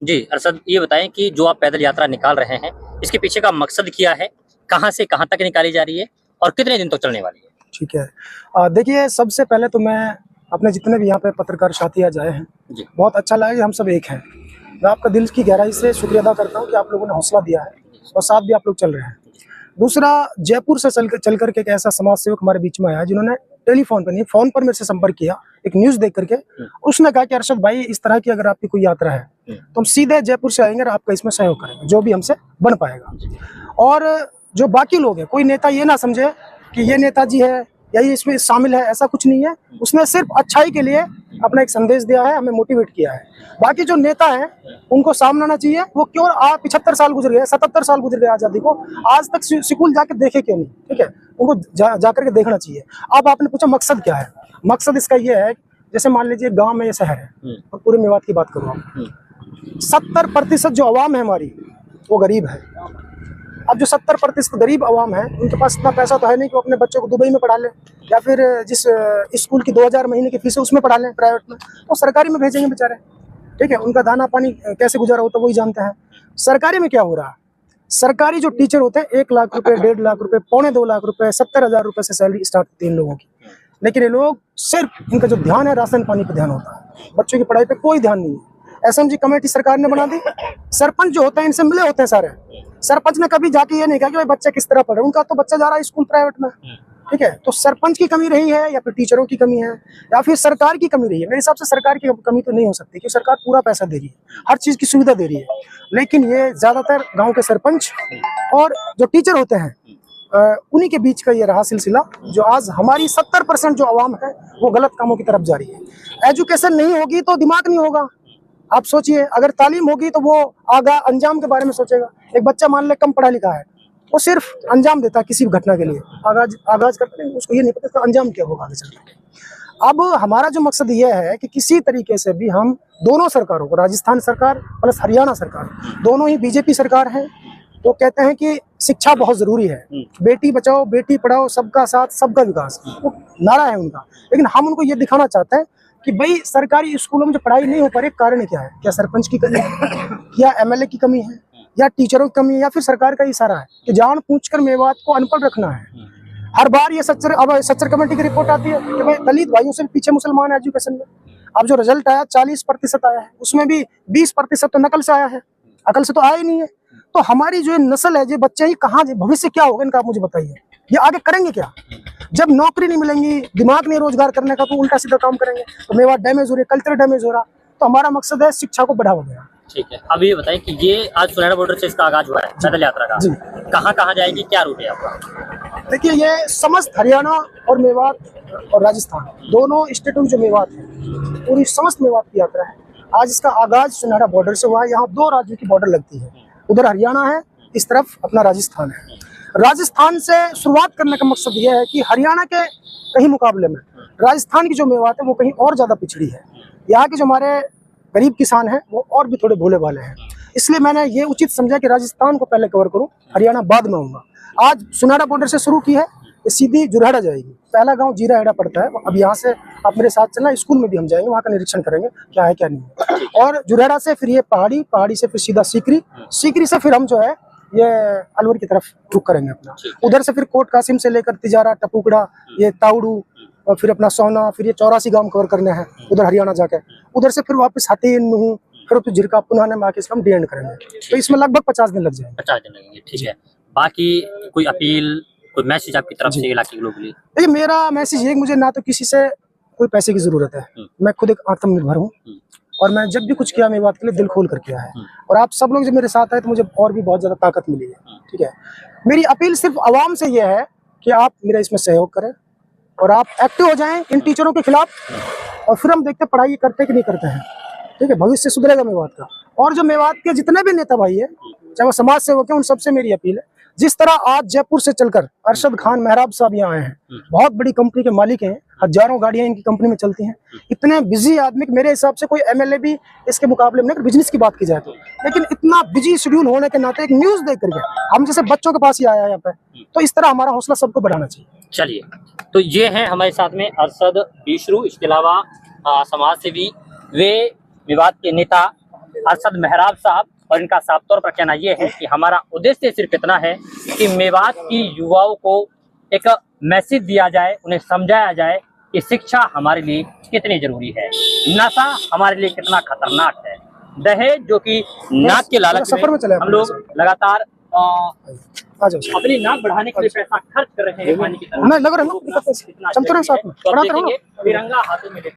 जी, अरशद ये बताएँ कि जो आप पैदल यात्रा निकाल रहे हैं, इसके पीछे का मकसद क्या है? कहाँ से कहाँ तक निकाली जा रही है और कितने दिन तक चलने वाली है? ठीक है। देखिए, सबसे पहले तो मैं अपने जितने भी यहाँ पे पत्रकार साथी आज आए हैं, जी, बहुत अच्छा लगा कि हम सब एक हैं। मैं आपका दिल की गहराई से शुक्रिया अदा करता हूँ कि आप लोगों ने हौसला दिया है और साथ भी आप लोग चल रहे हैं। दूसरा, जयपुर से चल कर के एक ऐसा समाज सेवक हमारे बीच में आया जिन्होंने टेलीफ़ोन पर नहीं, फ़ोन पर मेरे से संपर्क किया, एक न्यूज़ देख कर के। उसने कहा कि अरशद भाई, इस तरह की अगर आपकी कोई यात्रा है, तो हम सीधे जयपुर से आएँगे और आपका इसमें सहयोग करेंगे, जो भी हमसे बन पाएगा। और जो बाकी लोग हैं, कोई नेता ये ना समझे कि ये नेताजी है या ये इसमें शामिल है, ऐसा कुछ नहीं है। उसने सिर्फ अच्छाई के लिए अपना एक संदेश दिया है, हमें मोटिवेट किया है। बाकी जो नेता हैं, उनको सामने आना चाहिए। वो क्यों 75 साल गुजर गए, 77 साल गुजर गए आज़ादी को, आज तक स्कूल जाके देखे क्यों नहीं? ठीक है, उनको जा करके देखना चाहिए। अब आपने पूछा मकसद क्या है? मकसद इसका ये है, जैसे मान लीजिए गाँव में ये शहर है और पूरे मेवात की बात करूँ आप, 70% जो आवाम है हमारी, वो गरीब है। अब जो 70% गरीब आवाम है, उनके पास इतना पैसा तो है नहीं कि वो अपने बच्चों को दुबई में पढ़ा लें या फिर जिस स्कूल की 2000 महीने की फीस है उसमें पढ़ा लें प्राइवेट में, तो सरकारी में भेजेंगे बेचारे। ठीक है, उनका दाना पानी कैसे गुजारा होता है वही जानते हैं। सरकारी में क्या हो रहा है? सरकारी जो टीचर होते हैं, 1 लाख रुपए, 1.5 लाख रुपए, पौने 2 लाख रुपए, 70,000 रुपए से सैलरी स्टार्ट होती है इन लोगों की। लेकिन ये लोग सिर्फ, इनका जो ध्यान है राशन पानी पे ध्यान होता है, बच्चों की पढ़ाई पे कोई ध्यान नहीं है। एसएमजी कमेटी सरकार ने बना दी। सरपंच जो होते हैं इनसे मिले होते हैं सारे। सरपंच ने कभी जाके ये नहीं कहा कि भाई बच्चा किस तरह पढ़े, उनका तो बच्चा जा रहा है स्कूल प्राइवेट में। ठीक है, तो सरपंच की कमी रही है या फिर टीचरों की कमी है या फिर सरकार की कमी रही है? मेरे हिसाब से सरकार की कमी तो नहीं हो सकती, क्योंकि सरकार पूरा पैसा दे रही है, हर चीज की सुविधा दे रही है। लेकिन ये ज्यादातर गाँव के सरपंच और जो टीचर होते हैं, उन्हीं के बीच का ये रहा सिलसिला, जो आज हमारी 70% जो आवाम है वो गलत कामों की तरफ जा रही है। एजुकेशन नहीं होगी तो दिमाग नहीं होगा। आप सोचिए, अगर तालीम होगी तो वो आगा अंजाम के बारे में सोचेगा। एक बच्चा मान ले कम पढ़ा लिखा है, वो सिर्फ अंजाम देता है किसी भी घटना के लिए, आगाज करता है, उसको ये नहीं पता इसका अंजाम क्या होगा आगे चल के। अब हमारा जो मकसद ये है कि किसी तरीके से भी हम दोनों सरकारों को, राजस्थान सरकार प्लस हरियाणा सरकार, दोनों ही बीजेपी सरकार है, तो कहते हैं कि शिक्षा बहुत जरूरी है, बेटी बचाओ बेटी पढ़ाओ, सबका साथ सबका विकास, वो नारा है उनका। लेकिन हम उनको ये दिखाना चाहते हैं कि भाई सरकारी स्कूलों में जो पढ़ाई नहीं हो पा रही, कारण क्या है? क्या सरपंच की कमी है, या एमएलए की कमी है, या टीचरों की कमी है, या फिर सरकार का इशारा है कि जान पूछकर मेवात को अनपढ़ रखना है? हर बार ये सच्चर कमेटी की रिपोर्ट आती है कि भाई दलित भाइयों से पीछे मुसलमान है एजुकेशन में। अब जो रिजल्ट आया 40% आया है, उसमें भी 20% तो नकल से आया है, अकल से तो आया ही नहीं है। तो हमारी जो नस्ल है, जो बच्चे ही कहाँ, भविष्य क्या होगा इनका, आप मुझे बताइए। ये आगे करेंगे क्या? जब नौकरी नहीं मिलेंगी, दिमाग नहीं रोजगार करने का, तो उल्टा सीधा काम करेंगे, तो मेवात डैमेज हो रही है, कल्चर डैमेज हो रहा। तो हमारा मकसद है शिक्षा को बढ़ावा देना। ठीक है। अब ये बताएँ कि ये आज सुनहरा बॉर्डर से इसका आगाज हुआ है पैदल यात्रा का। जी। कहाँ-कहाँ जाएगी, क्या रूट है आपका? देखिए, ये समस्त हरियाणा और मेवात और राजस्थान, दोनों स्टेटों की जो मेवात है, पूरी समस्त मेवात की यात्रा है। आज इसका आगाज सुनहरा बॉर्डर से हुआ है। यहाँ 2 राज्यों की बॉर्डर लगती है, उधर हरियाणा है, इस तरफ अपना राजस्थान है। राजस्थान से शुरुआत करने का मकसद यह है कि हरियाणा के कहीं मुकाबले में राजस्थान की जो मेवात है वो कहीं और ज्यादा पिछड़ी है। यहाँ के जो हमारे गरीब किसान हैं वो और भी थोड़े भोले भाले हैं, इसलिए मैंने ये उचित समझा कि राजस्थान को पहले कवर करूं, हरियाणा बाद में आऊंगा। आज सुनहरा बॉर्डर से शुरू की है, ये सीधी जुरहाड़ा जाएगी। पहला गांव जीराहेड़ा पड़ता है। अब यहाँ से आप मेरे साथ चलना, स्कूल में भी हम जाएंगे, वहाँ का निरीक्षण करेंगे क्या है क्या नहीं है। और जुरहाड़ा से फिर ये पहाड़ी से फिर सीधा सीकरी से फिर हम जो है ये अलवर की तरफ रुख करेंगे अपना। उधर से फिर कोट कासिम से लेकर तिजारा, टपुकड़ा, ये ताउड़ू और फिर अपना सोना, फिर ये 84 गांव कवर करने हैं उधर हरियाणा जाके। उधर से फिर वापस हाथीन, नूह, फिर तो झिरका पुनः में आके इसका हम डी एंड करेंगे। तो इसमें लगभग 50 दिन लग जाएंगे। 50 दिन लगेंगे, ठीक है। बाकी कोई अपील, कोई मैसेज आपकी तरफ से इलाके के लोगों के लिए? देखिए, मेरा मैसेज ये, मुझे ना तो किसी से कोई पैसे की जरूरत है, मैं खुद एक आत्मनिर्भर हूँ और मैं जब भी कुछ किया मेरी बात के लिए दिल खोल कर किया है। और आप सब लोग जब मेरे साथ आए तो मुझे और भी बहुत ज्यादा ताकत मिली है। ठीक है, मेरी अपील सिर्फ आवाम से यह है कि आप मेरा इसमें सहयोग करें और आप एक्टिव हो जाएं इन टीचरों के खिलाफ, और फिर हम देखते पढ़ाई करते कि नहीं करते हैं। ठीक है, भविष्य सुधरेगा मेवात का। और जो मेवात के जितने भी नेता भाई है, चाहे वो समाज सेवक है, उन सबसे मेरी अपील है, जिस तरह आज जयपुर से चलकर अरशद खान मेहराब साहब यहाँ आए हैं, बहुत बड़ी कंपनी के मालिक हैं, हजारों गाड़ियां इनकी कंपनी में चलती हैं। इतने बिजी आदमी, मेरे हिसाब से कोई एमएलए भी इसके मुकाबले में, बिजनेस की बात की जाए तो, लेकिन इतना बिजी शेड्यूल होने के नाते एक न्यूज देख करके हम जैसे बच्चों के पास ही आया है यहाँ पे, तो इस तरह हमारा हौसला सबको बढ़ाना चाहिए। चलिए, तो ये हैं हमारे साथ में अरशद बीशरू, इसके अलावा समाज सेवी, वे मेवात के नेता अरशद मेहराब साहब, और इनका साफ तौर पर कहना यह है कि हमारा उद्देश्य सिर्फ इतना है कि मेवात की युवाओं को एक मैसेज दिया जाए, उन्हें समझाया जाए कि शिक्षा हमारे लिए कितनी जरूरी है, नशा हमारे लिए कितना खतरनाक है, दहेज जो कि नाक के लालच में हम लोग लगातार आ जाओ अपनी नाक बढ़ाने के लिए पैसा खर्च कर रहे हैं पानी की तरह। नहीं लग रहा है ना, चलते रहो साथ में, तो बढ़ाते आप रहो ना। देखेंगे तिरंगा हाथों में